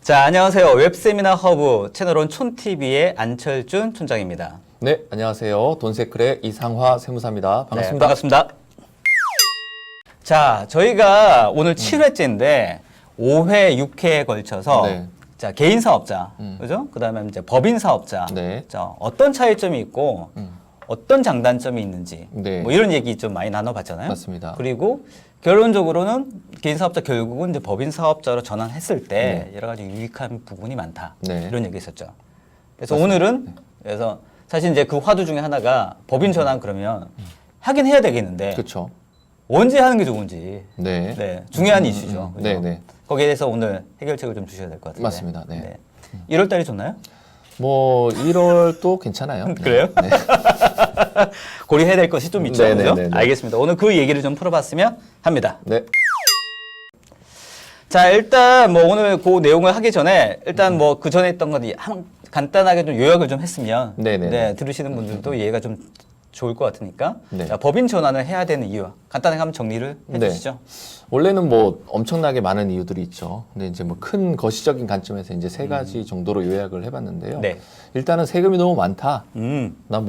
자, 안녕하세요. 웹세미나 허브 채널원 촌TV의 안철준 촌장입니다. 네, 안녕하세요. 돈세클의 이상화 세무사입니다. 반갑습니다. 네, 반갑습니다. 자, 저희가 오늘 7회째인데 5회, 6회에 걸쳐서 네. 자, 개인 사업자, 그죠? 그다음에 이제 법인 사업자. 네. 자, 어떤 차이점이 있고 어떤 장단점이 있는지 네. 뭐 이런 얘기 좀 많이 나눠봤잖아요. 맞습니다. 그리고 결론적으로는 개인 사업자 결국은 이제 법인 사업자로 전환했을 때 네. 여러 가지 유익한 부분이 많다. 네. 이런 얘기 있었죠. 그래서 오늘은 그래서 사실 이제 그 화두 중에 하나가 법인 전환 그러면 하긴 해야 되겠는데 그렇죠. 언제 하는 게 좋은지 네. 네, 중요한 이슈죠. 그죠? 네, 네. 거기에 대해서 오늘 해결책을 좀 주셔야 될 것 같은데. 맞습니다. 네. 1월 달이 좋나요? 뭐 1월도 괜찮아요. 네. 그래요? 네. 고려해야 될 것이 좀 있죠. 네, 그죠? 네, 네, 네. 알겠습니다. 오늘 그 얘기를 좀 풀어봤으면 합니다. 네. 자, 일단 뭐 오늘 그 내용을 하기 전에 일단 뭐 그 전에 했던 것 간단하게 좀 요약을 좀 했으면 네네네. 네, 들으시는 분들도 이해가 좀 좋을 것 같으니까 네. 자, 법인 전환을 해야 되는 이유 간단하게 한번 정리를 해주시죠. 원래는 뭐 엄청나게 많은 이유들이 있죠. 근데 이제 뭐 큰 거시적인 관점에서 이제 세 가지 정도로 요약을 해봤는데요. 네. 일단은 세금이 너무 많다. 음, 난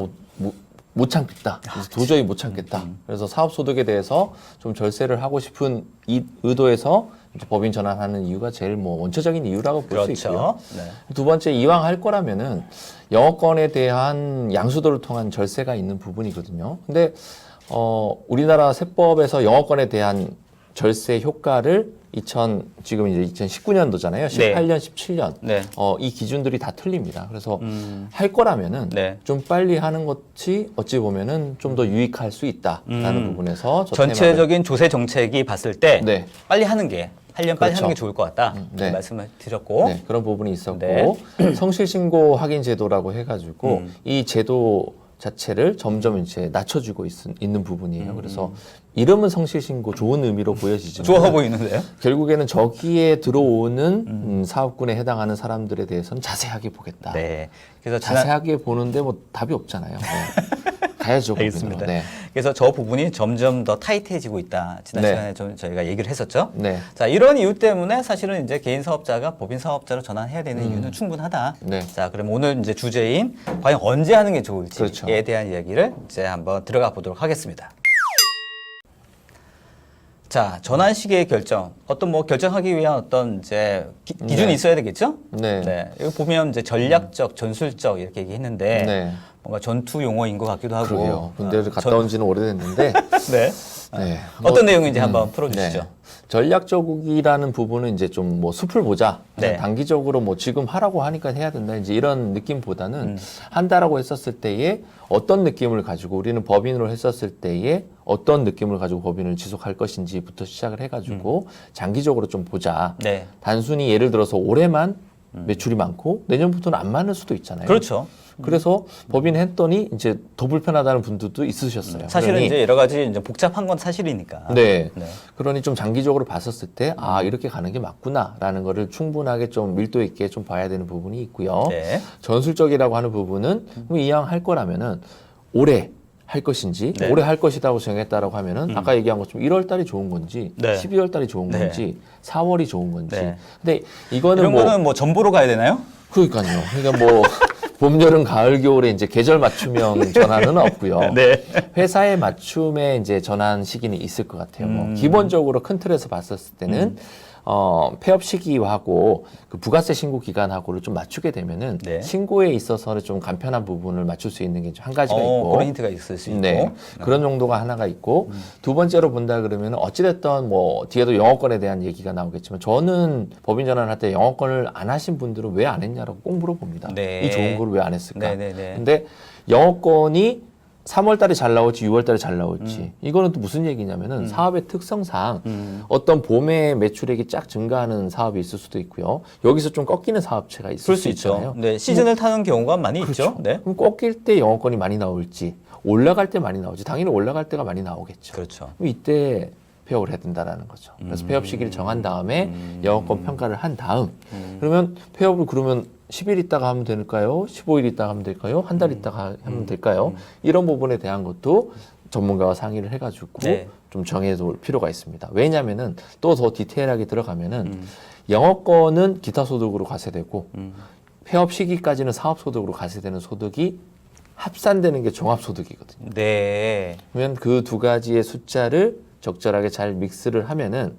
못 참겠다. 그래서 도저히 못 참겠다. 그래서 사업소득에 대해서 좀 절세를 하고 싶은 이 의도에서 이제 법인 전환하는 이유가 제일 뭐 원초적인 이유라고 볼 수 있고요. 그렇죠. 네. 두 번째, 이왕 할 거라면은 영업권에 대한 양수도를 통한 절세가 있는 부분이거든요. 근데 우리나라 세법에서 영업권에 대한 절세 효과를 지금 이제 2019년도잖아요. 18년, 17년. 네. 이 기준들이 다 틀립니다. 그래서 할 거라면은 네. 좀 빨리 하는 것이 어찌 보면은 좀 더 유익할 수 있다라는 부분에서 저 전체적인 조세 정책이 봤을 때 네. 빨리 하는 게 하려면 빨리 그렇죠. 하는 게 좋을 것 같다. 네. 말씀을 드렸고 네, 그런 부분이 있었고 네. 성실신고 확인 제도라고 해가지고 이 제도 자체를 점점 이제 낮춰주고 있는 부분이에요. 그래서 이름은 성실신고 좋은 의미로 보여지지만 좋아 보이는데요. 결국에는 저기에 들어오는 사업군에 해당하는 사람들에 대해서는 자세하게 보겠다. 네. 그래서 자세하게 보는데 뭐 답이 없잖아요. 네. 가야죠. 알겠습니다. 법인으로. 네. 그래서 저 부분이 점점 더 타이트해지고 있다. 지난 네. 시간에 좀 저희가 얘기를 했었죠. 네. 자, 이런 이유 때문에 사실은 이제 개인 사업자가 법인 사업자로 전환해야 되는 이유는 충분하다. 네. 자, 그럼 오늘 이제 주제인 과연 언제 하는 게 좋을지에 그렇죠. 대한 이야기를 이제 한번 들어가 보도록 하겠습니다. 자, 전환 시기의 결정. 어떤 뭐 결정하기 위한 어떤 이제 기준이 네. 있어야 되겠죠? 네. 여기 보면 이제 전략적, 전술적 이렇게 얘기했는데 네. 뭔가 전투 용어인 것 같기도 하고. 그러게요. 군대를 갔다 온 지는 오래됐는데 네. 네. 어떤 내용인지 한번 풀어주시죠. 네. 전략적이라는 부분은 이제 좀 뭐 숲을 보자. 네. 단기적으로 뭐 지금 하라고 하니까 해야 된다. 이제 이런 느낌보다는 한다라고 했었을 때에 어떤 느낌을 가지고 우리는 법인으로 했었을 때에 어떤 느낌을 가지고 법인을 지속할 것인지부터 시작을 해가지고 장기적으로 좀 보자. 네. 단순히 예를 들어서 올해만 매출이 많고 내년부터는 안 많을 수도 있잖아요. 그렇죠. 그래서 법인 했더니 이제 더 불편하다는 분들도 있으셨어요. 사실은 그러니 이제 여러 가지 이제 복잡한 건 사실이니까. 네. 네. 그러니 좀 장기적으로 봤었을 때, 이렇게 가는 게 맞구나라는 거를 충분하게 좀 밀도 있게 좀 봐야 되는 부분이 있고요. 네. 전술적이라고 하는 부분은 그럼 이왕 할 거라면은 올해 할 것인지, 네. 올해 할 것이라고 정했다라고 하면은 아까 얘기한 것처럼 1월 달이 좋은 건지, 네. 12월 달이 좋은 네. 건지, 4월이 좋은 건지. 네. 근데 이거는 이런 뭐 거는 뭐 전보로 가야 되나요? 그러니까요. 그러니까 뭐 봄, 여름, 가을, 겨울에 이제 계절 맞춤형 전환은 없고요. 네. 회사의 맞춤의 이제 전환 시기는 있을 것 같아요. 뭐 기본적으로 큰 틀에서 봤었을 때는 폐업 시기하고 그 부가세 신고 기간하고를 좀 맞추게 되면은 네. 신고에 있어서는 좀 간편한 부분을 맞출 수 있는 게 한 가지가 있고 그런 힌트가 있을 수 있고. 네. 그런 정도가 하나가 있고 두 번째로 본다 그러면 어찌됐든 뭐 뒤에도 영업권에 대한 얘기가 나오겠지만 저는 법인 전환을 할 때 영업권을 안 하신 분들은 왜 안 했냐라고 꼭 물어봅니다. 네. 이 좋은 걸 왜 안 했을까? 네네네. 근데 영업권이 3월 달에 잘 나올지 6월 달에 잘 나올지 이거는 또 무슨 얘기냐면은 사업의 특성상 어떤 봄에 매출액이 쫙 증가하는 사업이 있을 수도 있고요. 여기서 좀 꺾이는 사업체가 있을 그럴 수 수 있죠. 있잖아요. 네. 시즌을 타는 경우가 많이 그렇죠. 있죠. 네. 그럼 꺾일 때 영업권이 많이 나올지 올라갈 때 많이 나올지 당연히 올라갈 때가 많이 나오겠죠. 그렇죠. 그럼 이때 폐업을 해야 된다라는 거죠. 그래서 폐업 시기를 정한 다음에 영업권 평가를 한 다음 그러면 폐업을 그러면 10일 있다가 하면 될까요? 15일 있다가 하면 될까요? 한 달 있다가 하면 될까요? 이런 부분에 대한 것도 전문가와 상의를 해가지고 네. 좀 정해둘 필요가 있습니다. 왜냐하면은 또 더 디테일하게 들어가면은 영업권은 기타 소득으로 과세되고 폐업 시기까지는 사업 소득으로 과세되는 소득이 합산되는 게 종합 소득이거든요. 네. 그러면 그 두 가지의 숫자를 적절하게 잘 믹스를 하면은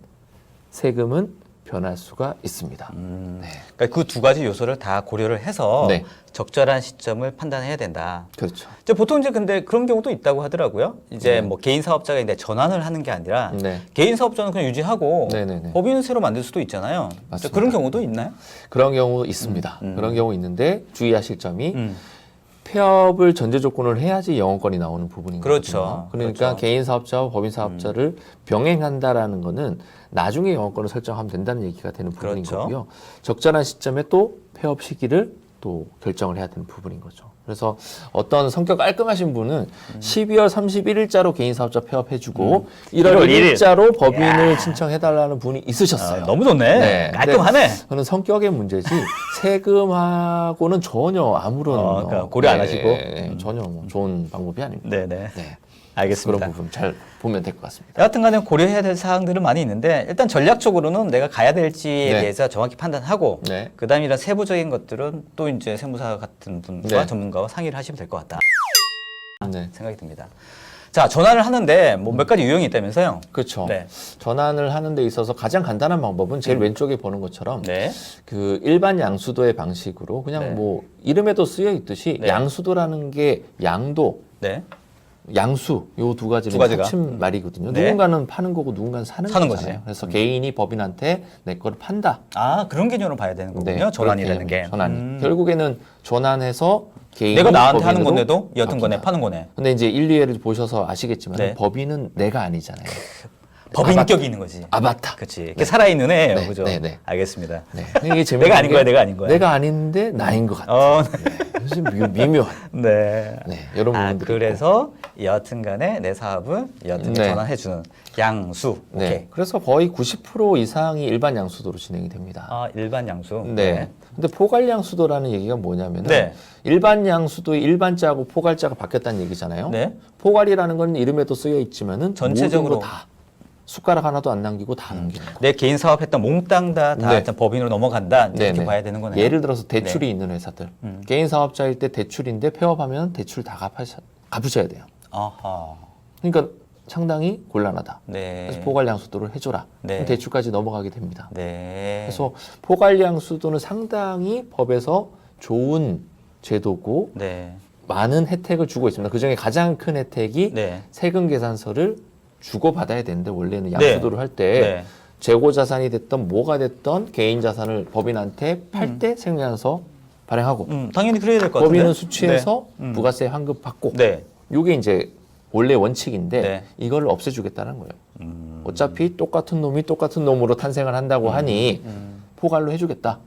세금은 변할 수가 있습니다. 네. 그러니까 그 두 가지 요소를 다 고려를 해서 네. 적절한 시점을 판단해야 된다. 그렇죠. 이제 보통 이제 근데 그런 경우도 있다고 하더라고요. 이제 네. 뭐 개인 사업자가 이제 전환을 하는 게 아니라 네. 개인 사업자는 그냥 유지하고 네네네. 법인을 새로 만들 수도 있잖아요. 맞습니다. 그런 경우도 있나요? 그런 경우 있습니다. 그런 경우 있는데 주의하실 점이 음. 폐업을 전제 조건을 해야지 영업권이 나오는 부분인 그렇죠. 거거든요. 그러니까 그렇죠. 개인 사업자와 법인 사업자를 병행한다라는 거는 나중에 영업권을 설정하면 된다는 얘기가 되는 부분인 그렇죠. 거고요. 적절한 시점에 또 폐업 시기를 또 결정을 해야 되는 부분인 거죠. 그래서 어떤 성격 깔끔하신 분은 12월 31일자로 개인 사업자 폐업해주고 1월 1일. 1일자로 법인을 신청해달라는 분이 있으셨어요. 너무 좋네. 네. 깔끔하네. 저는 성격의 문제지 세금하고는 전혀 아무런 그러니까 고려 안 하시고? 전혀 뭐 좋은 방법이 아닙니다. 네네. 네. 알겠습니다. 그런 부분 잘 보면 될 것 같습니다. 여하튼간에 고려해야 될 사항들은 많이 있는데 일단 전략적으로는 내가 가야 될지에 네. 대해서 정확히 판단하고 네. 그다음에 이런 세부적인 것들은 또 이제 세무사 같은 분과 네. 전문가와 상의를 하시면 될 것 같다 네. 생각이 듭니다. 자, 전환을 하는데 뭐 몇 가지 유형이 있다면서요? 그렇죠. 네. 전환을 하는 데 있어서 가장 간단한 방법은 제일 왼쪽에 보는 것처럼 네. 그 일반 양수도의 방식으로 그냥 네. 뭐 이름에도 쓰여 있듯이 네. 양수도라는 게 양도, 네. 양수 요 두 가지는 두 가지가. 합친 말이거든요. 네. 누군가는 파는 거고 누군가는 사는 사는 거잖아요. 거지. 그래서 개인이 법인한테 내 거를 판다. 아, 그런 개념으로 봐야 되는 거군요. 전환이라는 게. 전환이. 결국에는 전환해서 개인이 내가 나한테 하는 법인으로 건데도 여튼 거네 바뀐다. 파는 거네. 근데 이제 1, 2회를 보셔서 아시겠지만 네. 법인은 내가 아니잖아요. 법인격이 있는 거지. 아바타. 그렇지. 이렇게 살아있는 애예요. 네, 그죠? 네, 네. 알겠습니다. 네. 이게 재밌는 내가 아닌 게 거야, 내가 아닌 거야. 내가 아닌데 나인 것 같아. 네. 좀 미묘한. 네. 네. 이런 아, 부분들이 그래서 여하튼 간에 내 사업을 여하튼 네. 전환해주는 양수. 있고. 오케이. 네. 그래서 거의 90% 이상이 일반 양수도로 진행이 됩니다. 아, 일반 양수. 네. 근데 포괄 양수도라는 얘기가 뭐냐면은 네. 일반 양수도의 일반자하고 포괄자가 바뀌었다는 얘기잖아요. 네. 포괄이라는 건 이름에도 쓰여 있지만은 전체적으로. 모든 거 다 숟가락 하나도 안 남기고 다 넘기는 거. 내 개인 사업했던 몽땅 다 네. 일단 법인으로 넘어간다. 이제 이렇게 네네. 봐야 되는 거네요. 예를 들어서 대출이 있는 회사들. 음. 개인 사업자일 때 대출인데 폐업하면 대출 다 갚으셔야 돼요. 아하. 그러니까 상당히 곤란하다. 네. 그래서 포괄 양수도를 해줘라. 네. 그럼 대출까지 넘어가게 됩니다. 네. 그래서 포괄 양수도는 상당히 법에서 좋은 제도고 네. 많은 혜택을 주고 있습니다. 그 중에 가장 큰 혜택이 네. 세금 계산서를 주고 받아야 되는데 원래는 네. 양수도를 할 때 네. 재고 자산이 됐던 뭐가 됐던 개인 자산을 법인한테 팔 때 세금계산서 발행하고 당연히 그래야 될 것 같은데. 법인은 수취해서 네. 부가세 환급 받고 네. 이게 이제 원래 원칙인데 네. 이걸 없애주겠다는 거예요. 어차피 똑같은 놈이 똑같은 놈으로 탄생을 한다고 하니 포괄로 해주겠다.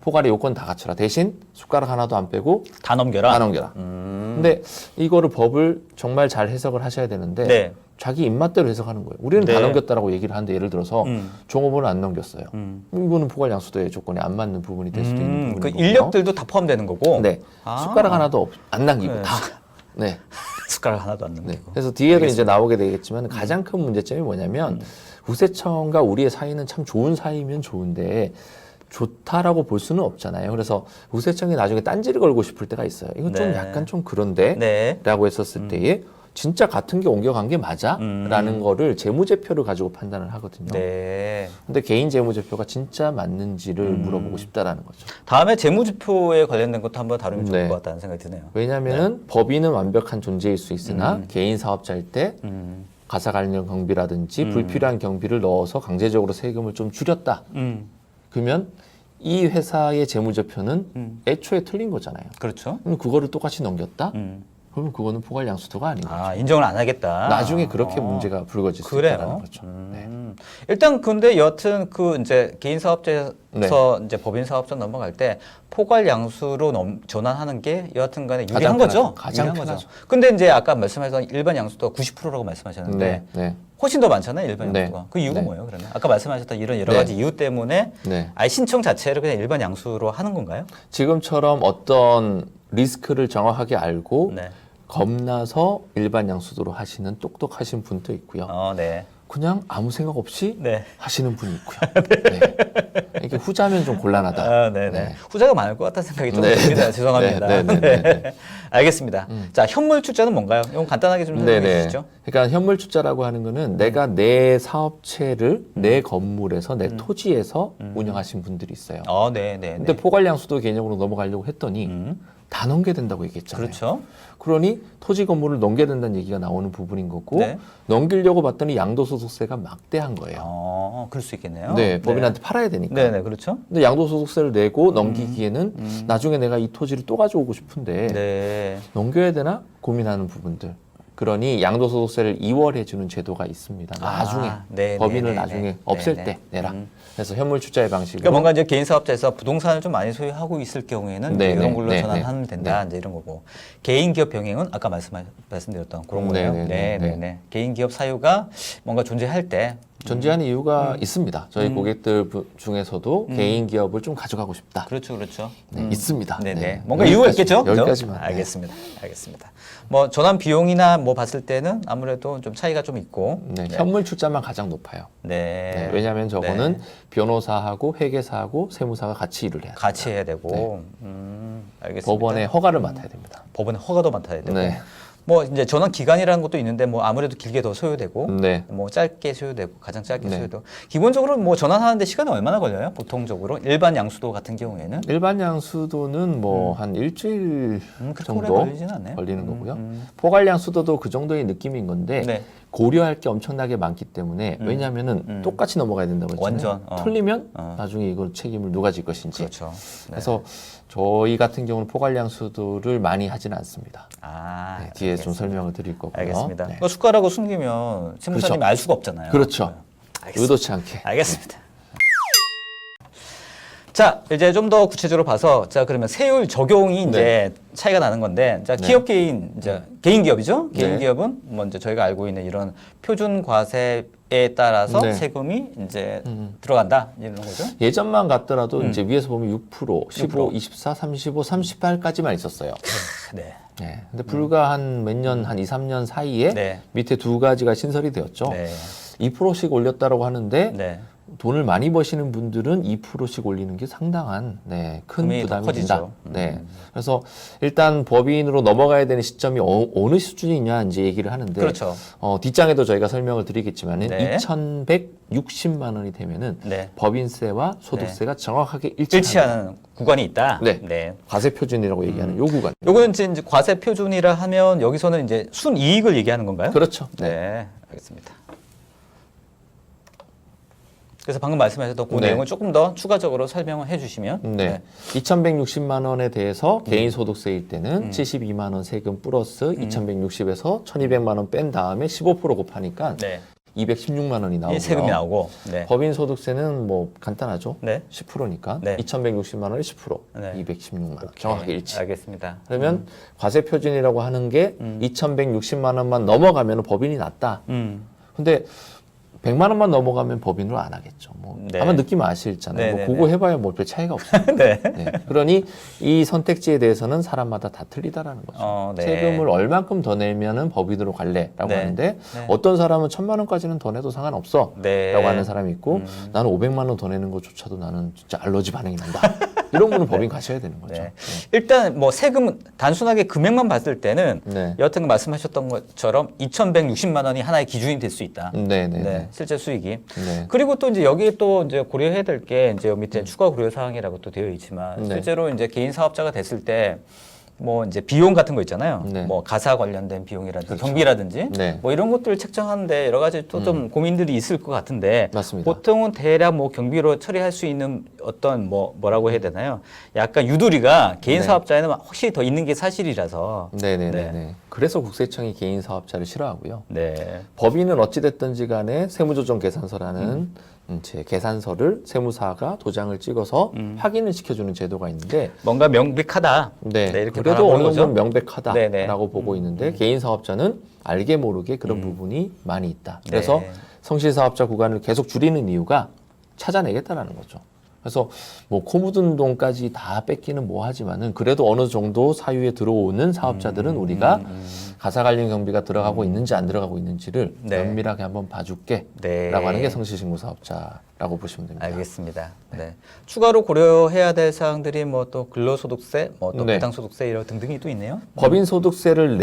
포괄의 요건 다 갖춰라. 대신 숟가락 하나도 안 빼고 다 넘겨라. 다 넘겨라. 근데 이거를 법을 정말 잘 해석을 하셔야 되는데 네. 자기 입맛대로 해석하는 거예요. 우리는 다 네. 넘겼다라고 얘기를 하는데 예를 들어서 종업원은 안 넘겼어요. 이거는 포괄 양수도의 조건에 안 맞는 부분이 될 수도 있는 그 부분이고요. 인력들도 다 포함되는 거고. 네. 아. 숟가락 하나도 안 남기고 네. 다. 네. 숟가락 하나도 안 네. 넘기고. 그래서 뒤에도 이제 나오게 되겠지만 가장 큰 문제점이 뭐냐면 국세청과 우리의 사이는 참 좋은 사이면 좋은데 좋다라고 볼 수는 없잖아요. 그래서 국세청이 나중에 딴지를 걸고 싶을 때가 있어요. 이건 좀 네. 약간 좀 그런데 네. 라고 했었을 때에 진짜 같은 게 옮겨간 게 맞아? 라는 거를 재무제표를 가지고 판단을 하거든요. 네. 근데 개인 재무제표가 진짜 맞는지를 물어보고 싶다라는 거죠. 다음에 재무지표에 관련된 것도 한번 다루면 좋을 네. 것 같다는 생각이 드네요. 왜냐하면 법인은 완벽한 존재일 수 있으나 개인 사업자일 때 음. 가사 관련 경비라든지 불필요한 경비를 넣어서 강제적으로 세금을 좀 줄였다. 그러면 이 회사의 재무제표는 애초에 틀린 거잖아요. 그렇죠. 그럼 그거를 똑같이 넘겼다? 그러면 그거는 포괄 양수도가 아닌 거죠. 아, 인정을 안 하겠다. 나중에 그렇게 문제가 불거질 수 그래요. 있다는 거죠. 네. 일단 근데 여튼 그 이제 개인 사업자에서 네. 이제 법인 사업자 넘어갈 때 포괄 양수로 전환하는 게 여하튼간에 유리한 가장 거죠. 편하죠. 가장 유리한 편하죠. 거죠. 근데 이제 아까 말씀하셨던 일반 양수도가 90%라고 말씀하셨는데 네, 네, 훨씬 더 많잖아요, 일반 네. 양수가. 그 이유가 네. 뭐예요, 그러면? 아까 말씀하셨던 이런 여러 네. 가지 이유 때문에 네. 아예 신청 자체를 그냥 일반 양수로 하는 건가요? 지금처럼 어떤 리스크를 정확하게 알고 네. 겁나서 일반 양수도로 하시는 똑똑하신 분도 있고요. 네. 그냥 아무 생각 없이 네. 하시는 분이 있고요. 네. 이게 후자면 좀 곤란하다. 네네. 네. 후자가 많을 것 같다는 생각이 좀 네, 듭니다. 네. 죄송합니다. 네, 네, 네, 네, 네. 알겠습니다. 자, 현물 출자는 뭔가요? 이건 간단하게 좀 설명해 네네. 주시죠. 그러니까 현물출자라고 하는 거는 내가 내 사업체를 내 건물에서 내 토지에서 운영하신 분들이 있어요. 네네. 근데 포괄양수도 개념으로 넘어가려고 했더니 다 넘겨야 된다고 얘기했잖아요. 그렇죠. 그러니 토지 건물을 넘겨야 된다는 얘기가 나오는 부분인 거고 네. 넘기려고 봤더니 양도소득세가 막대한 거예요. 그럴 수 있겠네요. 네, 법인한테 팔아야 되니까. 네네, 그렇죠. 근데 양도소득세를 내고 넘기기에는 나중에 내가 이 토지를 또 가져오고 싶은데 네. 넘겨야 되나 고민하는 부분들. 그러니 양도소득세를 이월해주는 제도가 있습니다. 나중에 네, 법인을 네, 나중에 네, 없앨 네, 때 네. 내라. 그래서 현물출자의 방식으로. 그러니까 뭔가 이제 개인 사업자에서 부동산을 좀 많이 소유하고 있을 경우에는 네, 이런 네, 걸로 네, 전환하면 된다. 이제 이런 거고. 개인 기업 병행은 아까 말씀드렸던 그런 거예요. 네, 네, 네, 네. 개인 기업 사유가 뭔가 존재할 때 존재하는 이유가 있습니다. 저희 고객들 중에서도 개인 기업을 좀 가져가고 싶다. 그렇죠, 그렇죠. 네, 있습니다. 네네. 네. 뭔가 이유가 여기까지, 있겠죠? 그죠? 여기까지만. 네. 알겠습니다. 알겠습니다. 뭐 전환 비용이나 뭐 봤을 때는 아무래도 좀 차이가 좀 있고. 네, 현물 출자만 가장 높아요. 네. 네, 왜냐하면 저거는 변호사하고 회계사하고 세무사가 같이 일을 해야 돼요. 같이 해야 되고. 알겠습니다. 법원에 허가를 맡아야 됩니다. 법원에 허가도 맡아야 되고. 네. 뭐 이제 전환 기간이라는 것도 있는데 뭐 아무래도 길게 더 소요되고 네. 뭐 짧게 소요되고 가장 짧게 네. 소요되고 기본적으로 뭐 전환하는데 시간이 얼마나 걸려요? 보통적으로 일반 양수도 같은 경우에는 일반 양수도는 뭐 한 일주일 그렇게 오래 정도 걸리진 않아요. 걸리는 거고요. 포괄 양수도도 그 정도의 느낌인 건데 네. 고려할 게 엄청나게 많기 때문에 왜냐하면은 똑같이 넘어가야 된다고 했잖아요. 완전, 틀리면 나중에 이걸 책임을 누가 질 것인지. 그렇죠. 네. 그래서 저희 같은 경우는 포괄 양수도를 많이 하지는 않습니다. 네, 뒤에 좀 설명을 드릴 거고요. 알겠습니다. 네. 그거 숟가락으로 숨기면 세무사님이 그렇죠. 알 수가 없잖아요. 그렇죠. 알겠습니다. 의도치 않게. 알겠습니다. 자, 이제 좀 더 구체적으로 봐서 자, 그러면 세율 적용이 이제 차이가 나는 건데 자, 기업 개인 이제 개인 기업이죠. 개인 네. 기업은 먼저 저희가 알고 있는 이런 표준 과세에 따라서 네. 세금이 이제 들어간다 이런 거죠. 예전만 같더라도 이제 위에서 보면 6%, 15, 6%. 24, 35, 38까지만 있었어요. 네. 네. 근데 불과 한 몇 년, 한 2, 3년 사이에 네. 밑에 두 가지가 신설이 되었죠. 네. 2%씩 올렸다고 하는데 네. 돈을 많이 버시는 분들은 2%씩 올리는 게 상당한 큰 금액이 더 부담이 커지죠. 된다. 네. 그래서 일단 법인으로 넘어가야 되는 시점이 어느 수준이냐 이제 얘기를 하는데 그렇죠. 뒷장에도 저희가 설명을 드리겠지만은 네. 2,160만 원이 되면은 네. 법인세와 소득세가 정확하게 일치하는 구간이 있다. 네. 네. 과세 표준이라고 얘기하는 요 구간. 요거는 이제 과세 표준이라 하면 여기서는 이제 순이익을 얘기하는 건가요? 그렇죠. 네, 알겠습니다. 그래서 방금 말씀하셨던 그 네. 내용을 조금 더 추가적으로 설명을 해주시면 네. 2,160만 원에 대해서 개인 소득세일 때는 72만 원 세금 플러스 2,160에서 1,200만 원 뺀 다음에 15% 곱하니까 네. 216만 원이 나오고요. 이 세금이 나오고 네. 법인 소득세는 뭐 간단하죠. 네. 10%니까 네. 2,160만 원에 10%, 네. 216만 원. 정확하게 일치. 알겠습니다. 그러면 과세 표준이라고 하는 게 2,160만 원만 넘어가면 법인이 낮다. 근데 100만 원만 넘어가면 법인으로 안 하겠죠. 뭐 네. 아마 느낌 아시잖아요. 네, 뭐 네, 그거 네. 해봐야 뭐 별 차이가 없어요. 네. 네. 그러니 이 선택지에 대해서는 사람마다 다 틀리다라는 거죠. 네. 세금을 얼만큼 더 내면은 법인으로 갈래라고 네. 하는데 네. 어떤 사람은 1,000만 원까지는 더 내도 상관없어라고 네. 하는 사람이 있고 나는 500만 원 더 내는 것조차도 나는 진짜 알러지 반응이 난다. 이런 분은 법인 가셔야 되는 거죠. 네. 일단 뭐 세금 단순하게 금액만 봤을 때는 네. 여하튼 말씀하셨던 것처럼 2,160만 원이 하나의 기준이 될 수 있다. 네, 네, 네. 실제 수익이. 네. 그리고 또 이제 여기에 또 이제 고려해야 될 게 이제 밑에 추가 고려 사항이라고 또 되어 있지만 네. 실제로 이제 개인 사업자가 됐을 때 뭐 이제 비용 같은 거 있잖아요. 네. 뭐 가사 관련된 비용이라든지 그렇죠. 경비라든지 네. 뭐 이런 것들을 책정하는데 여러 가지 또 좀 고민들이 있을 것 같은데 맞습니다. 보통은 대략 뭐 경비로 처리할 수 있는 어떤 뭐라고 해야 되나요? 약간 유도리가 개인 네. 사업자에는 확실히 더 있는 게 사실이라서 네네네. 네. 그래서 국세청이 개인 사업자를 싫어하고요. 네. 법인은 어찌됐든지 간에 세무조정계산서라는 제 계산서를 세무사가 도장을 찍어서 확인을 시켜주는 제도가 있는데 뭔가 명백하다. 네, 이렇게 그래도 바라보는 어느 거죠. 정도는 명백하다라고 네네. 보고 있는데 개인 사업자는 알게 모르게 그런 부분이 많이 있다. 그래서 네. 성실사업자 구간을 계속 줄이는 이유가 찾아내겠다라는 거죠. 그래서 뭐 코 묻은 돈까지 다 뺏기는 뭐 하지만은 그래도 어느 정도 사유에 들어오는 사업자들은 우리가 가사 관련 경비가 들어가고 있는지 안 들어가고 있는지를 네. 면밀하게 한번 봐줄게 네. 라고 하는 게 성실신고 사업자라고 보시면 됩니다. 알겠습니다. 네. 추가로 고려해야 될 사항들이 뭐 또 근로소득세, 뭐 또 네. 배당소득세 이런 등등이 또 있네요. 법인소득세를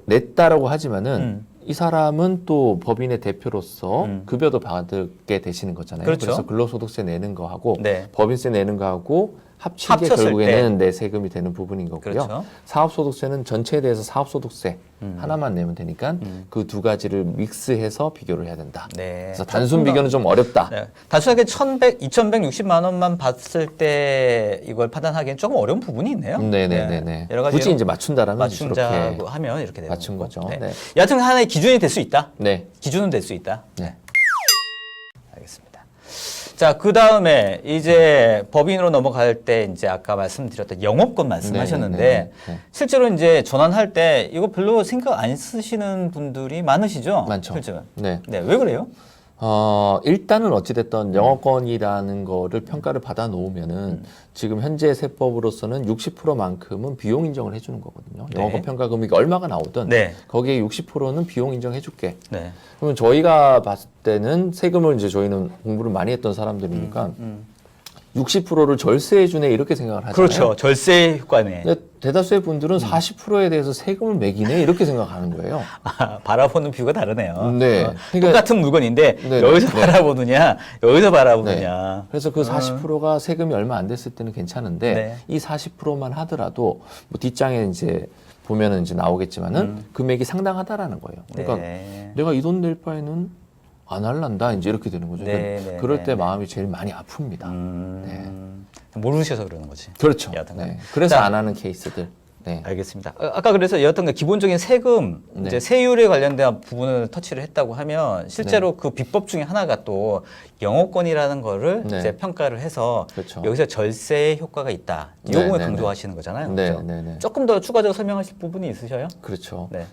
냈다라고 하지만은 이 사람은 또 법인의 대표로서 급여도 받게 되시는 거잖아요. 그렇죠. 그래서 근로소득세 내는 거하고 네. 법인세 내는 거하고 합친 게 합쳤을 결국에는 내 세금이 되는 부분인 거고요. 그렇죠. 사업소득세는 전체에 대해서 사업소득세 하나만 내면 되니까 그 두 가지를 믹스해서 비교를 해야 된다. 네. 그래서 단순 비교는 좀 어렵다. 네. 단순하게 2,160만 원만 봤을 때 이걸 판단하기엔 조금 어려운 부분이 있네요. 네네네네. 여러 가지 굳이 이제 맞춘다라면 맞춘다고 이렇게 하면 이렇게 되는 맞춘 거죠. 네. 네. 여하튼 하나의 기준이 될 수 있다. 네. 기준은 될 수 있다. 네. 알겠습니다. 자, 그 다음에 이제 법인으로 넘어갈 때 이제 아까 말씀드렸던 영업권 말씀하셨는데 네. 실제로 이제 전환할 때 이거 별로 생각 안 쓰시는 분들이 많으시죠? 많죠. 실제로. 네. 네, 왜 그래요? 일단은 어찌됐든 영업권이라는 거를 평가를 받아 놓으면은 지금 현재 세법으로서는 60%만큼은 비용 인정을 해주는 거거든요. 네. 영업권 평가 금액이 얼마가 나오든 네. 거기에 60%는 비용 인정해줄게. 네. 그러면 저희가 봤을 때는 세금을 이제 저희는 공부를 많이 했던 사람들이니까 60%를 절세해주네 이렇게 생각을 하잖아요. 그렇죠. 절세 효과네. 근데 대다수의 분들은 40%에 대해서 세금을 매기네 이렇게 생각하는 거예요. 아, 바라보는 뷰가 다르네요. 네. 그러니까- 똑같은 물건인데 네, 여기서 네. 바라보느냐, 여기서 바라보느냐. 그래서 그 40%가 세금이 얼마 안 됐을 때는 괜찮은데 네. 이 40%만 하더라도 뭐 뒷장에 이제 보면은 이제 나오겠지만은 금액이 상당하다라는 거예요. 그러니까 네. 내가 이 돈 낼 바에는 안 할란다 이제 이렇게 되는 거죠. 네, 그러니까 네, 그럴 네, 때 네. 마음이 제일 많이 아픕니다. 모르셔서 그러는 거지. 그렇죠. 여하튼간. 네. 그래서 자, 안 하는 케이스들. 네. 알겠습니다. 아까 그래서 여하튼 기본적인 세금, 네. 이제 세율에 관련된 부분을 터치를 했다고 하면 실제로 그 비법 중에 하나가 또 영업권이라는 거를 네. 이제 평가를 해서 그렇죠. 여기서 절세의 효과가 있다. 이 네, 부분을 네, 강조하시는 거잖아요. 네, 그렇죠? 네, 네. 조금 더 추가적으로 설명하실 부분이 있으셔요? 그렇죠. 네.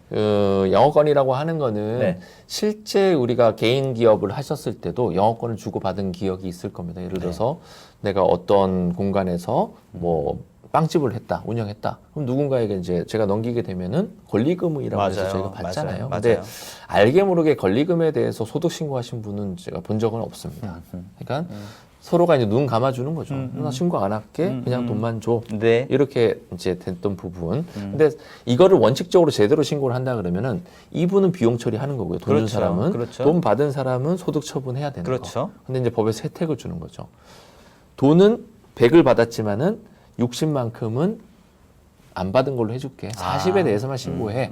영업권이라고 하는 거는 네. 실제 우리가 개인 기업을 하셨을 때도 영업권을 주고받은 기억이 있을 겁니다. 예를 들어서 내가 어떤 공간에서 뭐 빵집을 했다, 운영했다. 그럼 누군가에게 이제 제가 넘기게 되면은 권리금이라고 해서 맞아요. 저희가 받잖아요. 맞아요. 근데 맞아요. 알게 모르게 권리금에 대해서 소득 신고하신 분은 제가 본 적은 없습니다. 그러니까 서로가 이제 눈 감아주는 거죠. 나 신고 안 할게, 그냥 돈만 줘. 네. 이렇게 이제 됐던 부분. 근데 이거를 원칙적으로 제대로 신고를 한다 그러면은 이분은 비용 처리하는 거고요. 돈 준 그렇죠. 사람은 그렇죠. 돈 받은 사람은 소득 처분해야 되는 그렇죠. 거. 근데 이제 법에서 혜택을 주는 거죠. 돈은 100을 받았지만은 60만큼은 안 받은 걸로 해줄게. 40에 대해서만 신고해.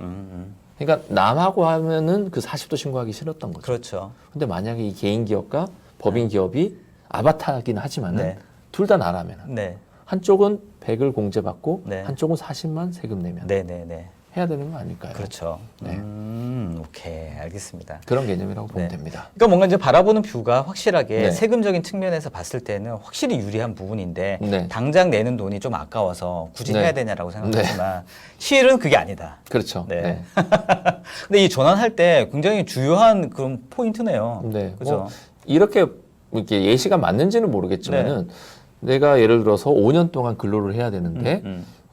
그러니까 남하고 하면은 그 40도 신고하기 싫었던 거죠. 그렇죠. 근데 만약에 이 개인 기업과 법인 기업이 아바타긴 하지만은 네. 둘 다 나라면은 네. 한쪽은 100을 공제받고 네. 한쪽은 40만 세금 내면 네, 네, 네. 해야 되는 거 아닐까요? 그렇죠. 네. 오케이. 알겠습니다. 그런 개념이라고 보면 네. 됩니다. 그러니까 뭔가 이제 바라보는 뷰가 확실하게 네. 세금적인 측면에서 봤을 때는 확실히 유리한 부분인데 네. 당장 내는 돈이 좀 아까워서 굳이 네. 해야 되냐라고 생각하지만 실은 그게 아니다. 그렇죠. 네. 네. 근데 이 전환할 때 굉장히 주요한 그런 포인트네요. 네. 그죠? 뭐 이렇게 예시가 맞는지는 모르겠지만은 네. 내가 예를 들어서 5년 동안 근로를 해야 되는데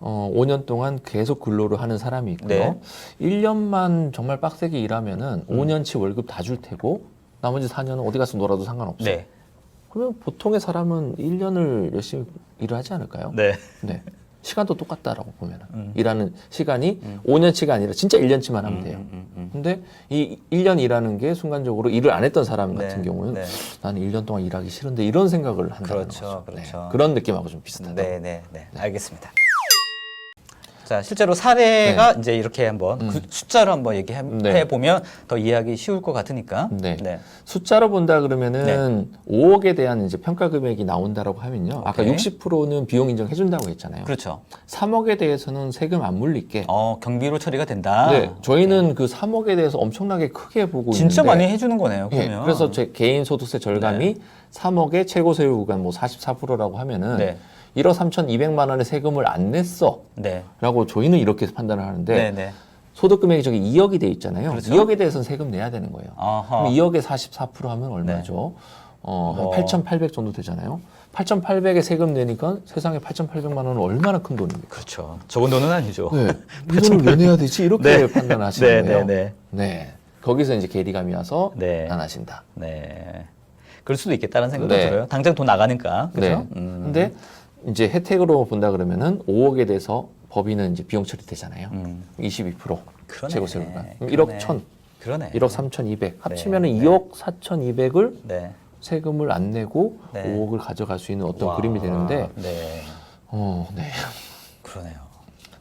5년 동안 계속 근로를 하는 사람이 있고요. 네. 1년만 정말 빡세게 일하면은 5년치 월급 다 줄 테고 나머지 4년은 어디 가서 놀아도 상관없어요. 네. 그러면 보통의 사람은 1년을 열심히 일을 하지 않을까요? 네. 네. 시간도 똑같다라고 보면은 일하는 시간이 5년치가 아니라 진짜 1년치만 하면 돼요. 근데 이 1년 일하는 게 순간적으로 일을 안 했던 사람 네. 같은 경우는 네. 나는 1년 동안 일하기 싫은데 이런 생각을 한다는 그렇죠. 거죠. 그렇죠. 네. 그런 느낌하고 좀 비슷하다. 네, 네, 네. 알겠습니다. 자, 실제로 사례가 이제 이렇게 한번 그 숫자로 한번 얘기해 네. 보면 더 이해하기 쉬울 것 같으니까. 네. 네. 숫자로 본다 그러면은 5억에 대한 이제 평가 금액이 나온다라고 하면요. 아까 오케이. 60%는 비용 인정해 준다고 했잖아요. 그렇죠. 3억에 대해서는 세금 안 물릴게. 경비로 처리가 된다. 네, 저희는 그 3억에 대해서 엄청나게 크게 보고 진짜 있는데 많이 해주는 거네요. 예, 그러면. 그래서 제 개인 소득세 절감이 3억의 최고 세율 구간 뭐 44%라고 하면은 네. 1억 3,200만 원의 세금을 안 냈어. 네. 라고 저희는 이렇게 판단을 하는데 네, 네. 소득 금액이 저기 2억이 돼 있잖아요. 그렇죠. 2억에 대해서는 세금 내야 되는 거예요. 아하. 그럼 2억에 44% 하면 얼마죠? 뭐. 한 8,800 정도 되잖아요. 8,800에 세금 내니까 세상에 8,800만 원은 얼마나 큰 돈입니까? 그렇죠. 적은 돈은 아니죠. 네. 이 돈을 왜 내야 되지? 이렇게 판단하시는 거예요. 네. 네. 거기서 이제 괴리감이 와서 네. 나타나신다. 네. 그럴 수도 있겠다는 생각도 네. 들어요. 당장 돈 나가니까. 그렇죠? 네. 근데 이제 혜택으로 본다 그러면은 5억에 대해서 법인은 이제 비용 처리되잖아요. 22% 그러네. 재고세가. 그러네. 1억 1,000, 그러네. 1억 3,200 합치면은 네. 2억 4,200을 네. 세금을 안 내고 네. 5억을 가져갈 수 있는 어떤 와. 그림이 되는데, 네. 네. 그러네요.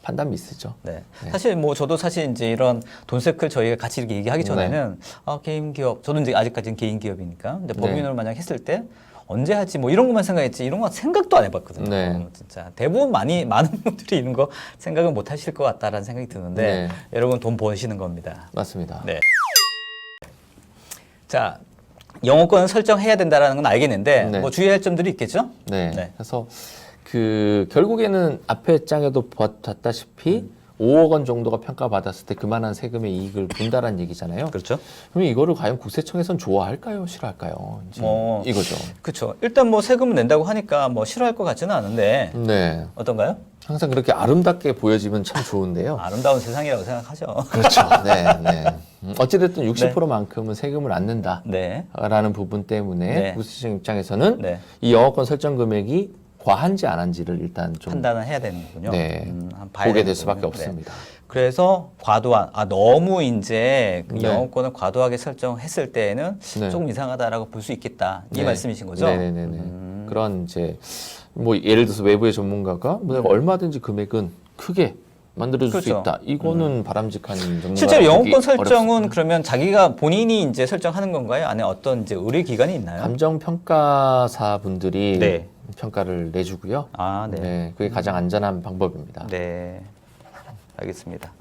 판단 미스죠. 네. 네. 사실 뭐 저도 사실 이제 이런 돈 세클 저희가 같이 이렇게 얘기하기 전에는 개인 기업, 저는 이제 아직까지는 개인 기업이니까 근데 네. 법인으로 만약 했을 때 언제 하지 뭐 이런 것만 생각했지 이런 거 생각도 안 해봤거든요. 네. 진짜 대부분 많은 분들이 이런 거 생각을 못 하실 것 같다라는 생각이 드는데 네. 여러분 돈 버시는 겁니다. 맞습니다. 네. 자, 영어권 설정해야 된다라는 건 알겠는데 네. 뭐 주의할 점들이 있겠죠? 네. 네. 그래서 결국에는 앞에 장에도 봤다시피 5억 원 정도가 평가받았을 때 그만한 세금의 이익을 본다라는 얘기잖아요. 그렇죠. 그러면 이거를 과연 국세청에선 좋아할까요? 싫어할까요? 이제 이거죠. 그렇죠. 일단 뭐 세금을 낸다고 하니까 뭐 싫어할 것 같지는 않은데 네. 어떤가요? 항상 그렇게 아름답게 보여지면 참 좋은데요. 아름다운 세상이라고 생각하죠. 그렇죠. 네, 네. 어찌됐든 60%만큼은 세금을 안 낸다라는 네. 부분 때문에 네. 국세청 입장에서는 네. 이 영어권 설정 금액이 과한지 안 한지를 일단 좀 판단을 해야 되는 거군요. 네, 한번 봐야 보게 되는 될 수밖에 거군요. 네. 없습니다. 그래서 과도한, 너무 이제 그 네. 영어권을 과도하게 설정했을 때에는 네. 조금 이상하다라고 볼 수 있겠다. 이 네. 말씀이신 거죠? 네네네. 그런 이제 뭐 예를 들어서 외부의 전문가가 뭐 내가 얼마든지 금액은 크게 만들어줄 수 그렇죠. 있다. 이거는 바람직한 전문가. 실제로 영어권 설정은 그러면 자기가 본인이 이제 설정하는 건가요? 안에 어떤 이제 의뢰 기관이 있나요? 감정 평가사 분들이 네. 평가를 내주고요. 아, 네. 네, 그게 가장 안전한 방법입니다. 네. 알겠습니다.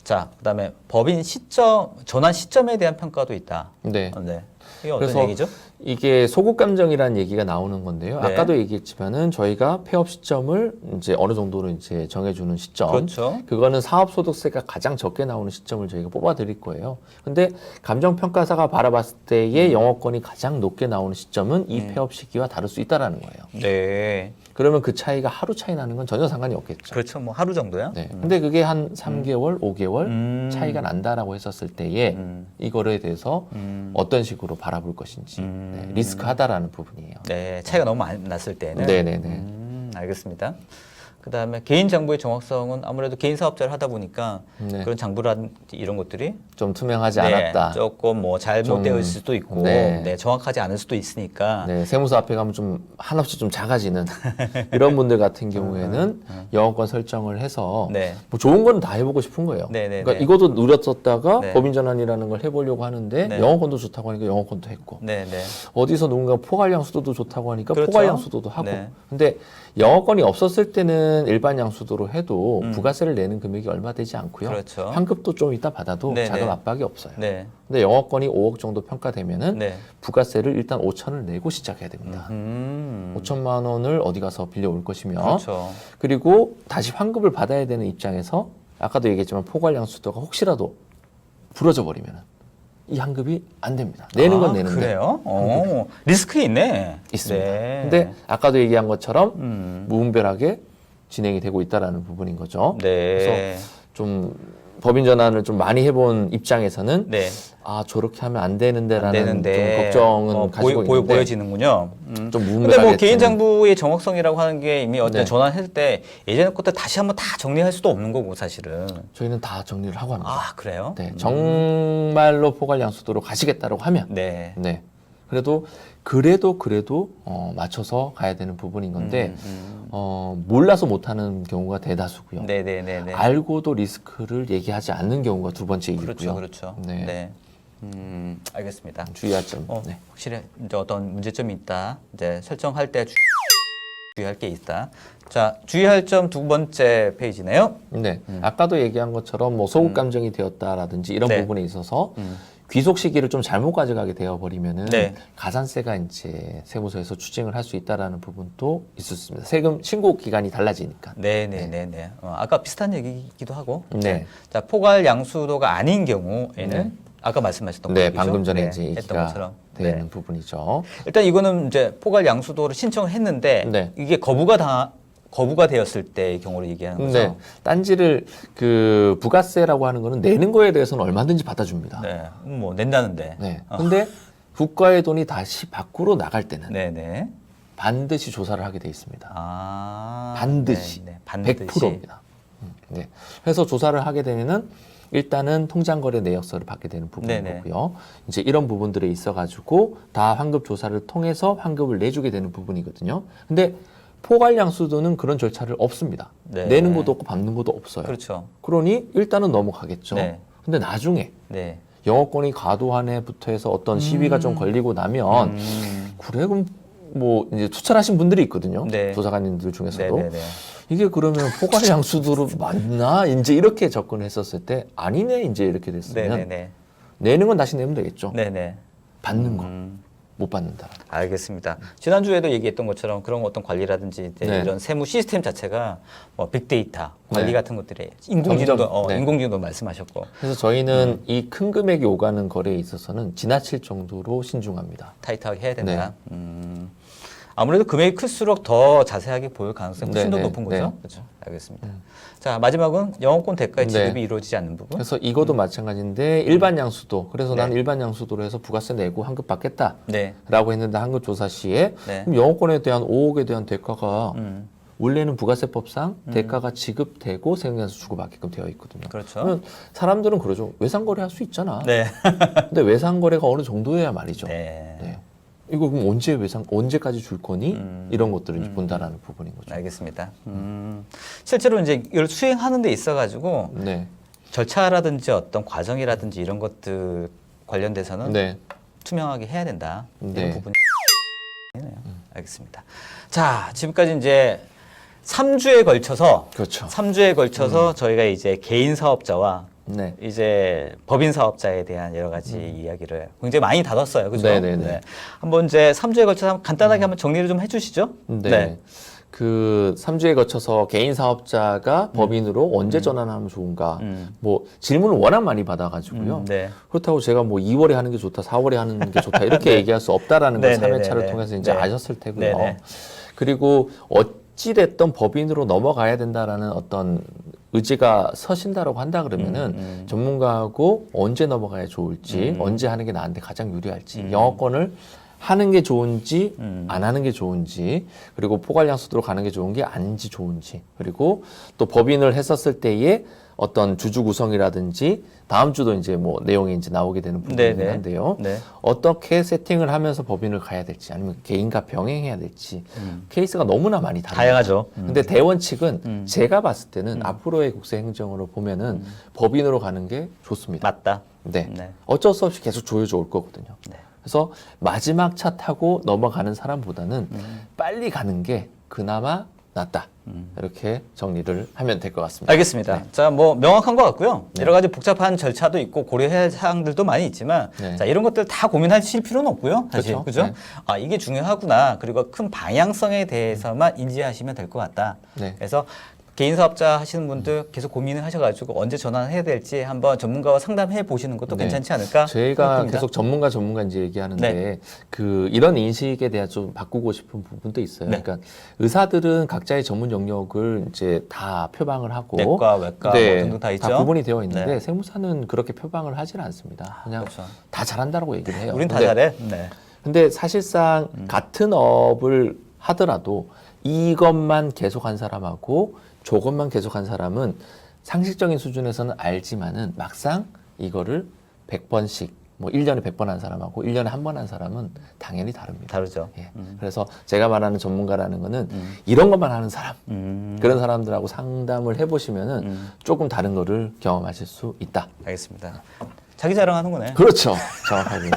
자, 그다음에 법인 시점, 전환 시점에 대한 평가도 있다. 네. 네. 이게 어떤 그래서 얘기죠? 이게 소급 감정이라는 얘기가 나오는 건데요. 네. 아까도 얘기했지만은 저희가 폐업 시점을 이제 어느 정도로 이제 정해주는 시점. 그렇죠. 그거는 사업소득세가 가장 적게 나오는 시점을 저희가 뽑아드릴 거예요. 근데 감정평가사가 바라봤을 때의 영어권이 가장 높게 나오는 시점은 이 폐업 시기와 다를 수 있다라는 거예요. 네. 그러면 그 차이가 하루 차이 나는 건 전혀 상관이 없겠죠. 그렇죠. 뭐 하루 정도요? 네. 근데 그게 한 3개월, 5개월 차이가 난다라고 했었을 때에 이거에 대해서 어떤 식으로 바라볼 것인지 네, 리스크하다라는 부분이에요. 네. 차이가 너무 많이 났을 때는. 네네네. 알겠습니다. 그다음에 개인 정보의 정확성은 아무래도 개인 사업자를 하다 보니까 네. 그런 장부라든지 이런 것들이 좀 투명하지 네, 않았다. 조금 뭐 잘못되어 좀, 있을 수도 있고 네. 네, 정확하지 않을 수도 있으니까 네, 세무서 앞에 가면 좀 한없이 좀 작아지는 이런 분들 같은 경우에는 영어권 설정을 해서 네. 뭐 좋은 건 다 해보고 싶은 거예요. 네네네. 그러니까 이것도 누렸었다가 네. 법인 전환이라는 걸 해보려고 하는데 네. 영어권도 좋다고 하니까 영어권도 했고 네, 네. 어디서 누군가 포괄 양수도도 좋다고 하니까 그렇죠. 포괄 양수도도 하고 네. 근데 영어권이 없었을 때는 일반 양수도로 해도 부가세를 내는 금액이 얼마 되지 않고요. 그렇죠. 환급도 좀 이따 받아도 네네. 자금 압박이 없어요. 네. 근데 영어권이 5억 정도 평가되면은 네. 부가세를 일단 5천을 내고 시작해야 됩니다. 5천만 원을 어디 가서 빌려올 것이며 그렇죠. 그리고 다시 환급을 받아야 되는 입장에서 아까도 얘기했지만 포괄 양수도가 혹시라도 부러져 버리면 이 환급이 안 됩니다. 내는 건 내는데 그래요? 리스크 있네. 있습니다. 네. 근데 아까도 얘기한 것처럼 무분별하게 진행이 되고 있다라는 부분인 거죠. 네. 그래서 좀 법인 전환을 좀 많이 해본 입장에서는 네. 아 저렇게 하면 안 되는데라는 안 되는데 좀 걱정은 가지고 있는데 보여지는군요. 좀 근데 무분별하게 뭐 개인 되는- 장부의 정확성이라고 하는 게 이미 어떤 네. 전환했을 때 예전 것들 다시 한번 다 정리할 수도 없는 거고 사실은. 저희는 다 정리를 하고 합니다. 아 그래요? 네, 정말로 포괄 양수도로 가시겠다라고 하면 네. 네. 그래도 맞춰서 가야 되는 부분인 건데 몰라서 못하는 경우가 대다수고요. 네네네네. 알고도 리스크를 얘기하지 않는 경우가 두 번째 이고요. 그렇죠, 그렇죠. 네. 네. 알겠습니다. 주의할 점. 네. 확실히 이제 어떤 문제점이 있다. 이제 설정할 때 주의할 게 있다. 자, 주의할 점 두 번째 페이지네요. 네. 아까도 얘기한 것처럼 뭐 소급 감정이 되었다라든지 이런 네. 부분에 있어서 귀속 시기를 좀 잘못 가져가게 되어 버리면은 네. 가산세가 이제 세무서에서 추징을 할 수 있다라는 부분도 있을 수 있습니다. 세금 신고 기간이 달라지니까. 네네네네. 아까 비슷한 얘기이기도 하고. 네. 자, 포괄 양수도가 아닌 경우에는 아까 말씀하셨던 네, 거죠? 방금 전에 이제 했던 얘기가 것처럼. 되는 네. 부분이죠. 일단 이거는 이제 포괄 양수도를 신청을 했는데 네. 이게 거부가 되었을 때의 경우를 얘기하는 거죠. 네. 딴지를 그 부가세라고 하는 거는 내는 거에 대해서는 얼마든지 받아줍니다. 네. 뭐 낸다는데. 네. 근데 국가의 돈이 다시 밖으로 나갈 때는 네네. 반드시 조사를 하게 돼 있습니다. 반드시. 반드시. 네, 반드시. 100%입니다. 네. 그래서 조사를 하게 되면은 일단은 통장거래 내역서를 받게 되는 부분인 네네. 거고요. 이제 이런 부분들이 있어가지고 다 환급 조사를 통해서 환급을 내주게 되는 부분이거든요. 근데 포괄양수도는 그런 절차를 없습니다. 네. 내는 것도 없고 받는 것도 없어요. 그렇죠. 그러니 일단은 넘어가겠죠. 네. 근데 나중에 네. 영업권이 과도한에부터 해서 어떤 시비가 좀 걸리고 나면 그래 그럼 뭐 이제 투철하신 분들이 있거든요. 네. 조사관님들 중에서도 네네네. 이게 그러면 포괄양수도로 맞나? 이제 이렇게 접근했었을 때 아니네 이제 이렇게 됐으면 네네네. 내는 건 다시 내면 되겠죠. 네네. 받는 거 못 받는다. 알겠습니다. 지난주에도 얘기했던 것처럼 그런 어떤 관리라든지 이제 네. 이런 세무 시스템 자체가 뭐 빅데이터 관리 네. 같은 것들에 인공지능도 점점, 네. 인공지능도 말씀하셨고 그래서 저희는 이 큰 금액이 오가는 거래에 있어서는 지나칠 정도로 신중합니다. 타이트하게 해야 된다. 네. 아무래도 금액이 클수록 더 자세하게 보일 가능성이 훨씬 더 네, 네, 높은 거죠. 네. 그렇죠. 알겠습니다. 자 마지막은 영업권 대가의 지급이 이루어지지 않는 부분. 그래서 이것도 마찬가지인데 일반 양수도 그래서 네. 나는 일반 양수도로 해서 부가세 내고 환급 받겠다라고 네. 했는데 환급 조사 시에 네. 그럼 영업권에 대한 5억에 대한 대가가 음. 원래는 부가세법상 대가가 지급되고 세금에서 주고받게끔 되어 있거든요. 그렇죠. 그러면 사람들은 그러죠. 외상거래 할 수 있잖아. 네. 근데 외상거래가 어느 정도여야 말이죠. 네. 네. 이거 그럼 언제까지 줄 거니? 이런 것들을 이제 본다라는 부분인 거죠. 알겠습니다. 실제로 이제 이걸 수행하는 데 있어가지고 네. 절차라든지 어떤 과정이라든지 이런 것들 관련돼서는 네. 투명하게 해야 된다. 네. 이런 부분이네요. 알겠습니다. 자, 지금까지 이제 3주에 걸쳐서 그렇죠. 3주에 걸쳐서 저희가 이제 개인 사업자와 네. 이제 법인 사업자에 대한 여러 가지 이야기를 굉장히 많이 다뤘어요. 그죠? 네네네. 한번 이제 3주에 걸쳐서 간단하게 한번 정리를 좀 해주시죠. 네. 그 3주에 거쳐서 개인 사업자가 법인으로 언제 전환하면 좋은가? 뭐 질문을 워낙 많이 받아가지고요. 네. 그렇다고 제가 뭐 2월에 하는 게 좋다, 4월에 하는 게 좋다 이렇게 얘기할 수 없다라는 걸 네네네네. 3회차를 통해서 이제 네. 아셨을 테고요. 네네. 그리고 어찌됐든 법인으로 넘어가야 된다라는 어떤 의지가 서신다라고 한다 그러면은 전문가하고 언제 넘어가야 좋을지, 언제 하는 게 나한테 가장 유리할지, 영어권을 하는 게 좋은지 안 하는 게 좋은지, 그리고 포괄양수도로 가는 게 좋은 게 아닌지 좋은지, 그리고 또 법인을 했었을 때의 어떤 주주 구성이라든지 다음 주도 이제 뭐 내용이 이제 나오게 되는 부분이긴 네네. 한데요. 네. 어떻게 세팅을 하면서 법인을 가야 될지 아니면 개인과 병행해야 될지 케이스가 너무나 많이 다릅니다. 다양하죠. 근데 대원칙은 제가 봤을 때는 앞으로의 국세 행정으로 보면은 법인으로 가는 게 좋습니다. 맞다. 네. 네. 어쩔 수 없이 계속 조여져 올 거거든요. 네. 그래서 마지막 차 타고 넘어가는 사람보다는 빨리 가는 게 그나마 낫다. 이렇게 정리를 하면 될 것 같습니다. 알겠습니다. 자, 뭐 명확한 것 같고요. 여러 가지 복잡한 절차도 있고 고려해야 할 사항들도 많이 있지만, 네. 자 이런 것들 다 고민하실 필요는 없고요. 사실 그렇죠. 그죠? 네. 아 이게 중요하구나. 그리고 큰 방향성에 대해서만 인지하시면 될 것 같다. 네. 그래서 개인 사업자 하시는 분들 계속 고민을 하셔가지고 언제 전환해야 될지 한번 전문가와 상담해 보시는 것도 네. 괜찮지 않을까? 저희가 생각됩니다. 계속 전문가 이제 얘기하는데 네. 그 이런 인식에 대해 좀 바꾸고 싶은 부분도 있어요. 네. 그러니까 의사들은 각자의 전문 영역을 이제 다 표방을 하고 내과, 외과 뭐 등등 다 있죠. 구분이 되어 있는데 네. 세무사는 그렇게 표방을 하지는 않습니다. 그냥 그렇죠. 다 잘한다라고 얘기를 해요. 우린 다 근데 잘해. 네. 근데 사실상 같은 업을 하더라도 이것만 계속한 사람하고 저것만 계속한 사람은 상식적인 수준에서는 알지만은 막상 이거를 100번씩 뭐 1년에 100번 한 사람하고 1년에 한 번 한 사람은 당연히 다릅니다. 다르죠. 예. 그래서 제가 말하는 전문가라는 거는 이런 것만 하는 사람, 그런 사람들하고 상담을 해보시면은 조금 다른 거를 경험하실 수 있다. 알겠습니다. 자기 자랑하는 거네. 그렇죠. 정확하게.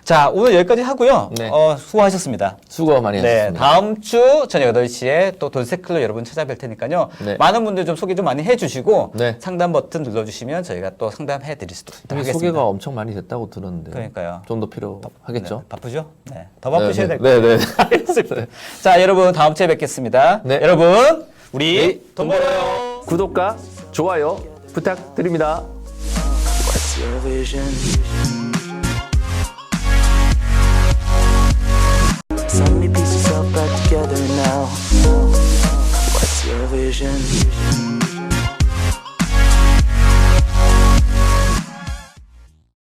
자, 오늘 여기까지 하고요. 네. 수고하셨습니다. 수고 많이 네, 하셨습니다. 다음 주 저녁 8시에 또 돌쇠클로 여러분 찾아뵐 테니까요. 네. 많은 분들 좀 소개 좀 많이 해주시고 네. 상담 버튼 눌러주시면 저희가 또 상담해 드릴 수도 있도록 이미 하겠습니다. 소개가 엄청 많이 됐다고 들었는데 그러니까요. 좀 더 필요하겠죠. 네, 바쁘죠? 네, 더 바쁘셔야 될 네, 거예요. 네. 알겠습니다. 자, 여러분 다음 주에 뵙겠습니다. 네. 여러분, 우리 돈 벌어요. 구독과 좋아요 부탁드립니다. What's your vision?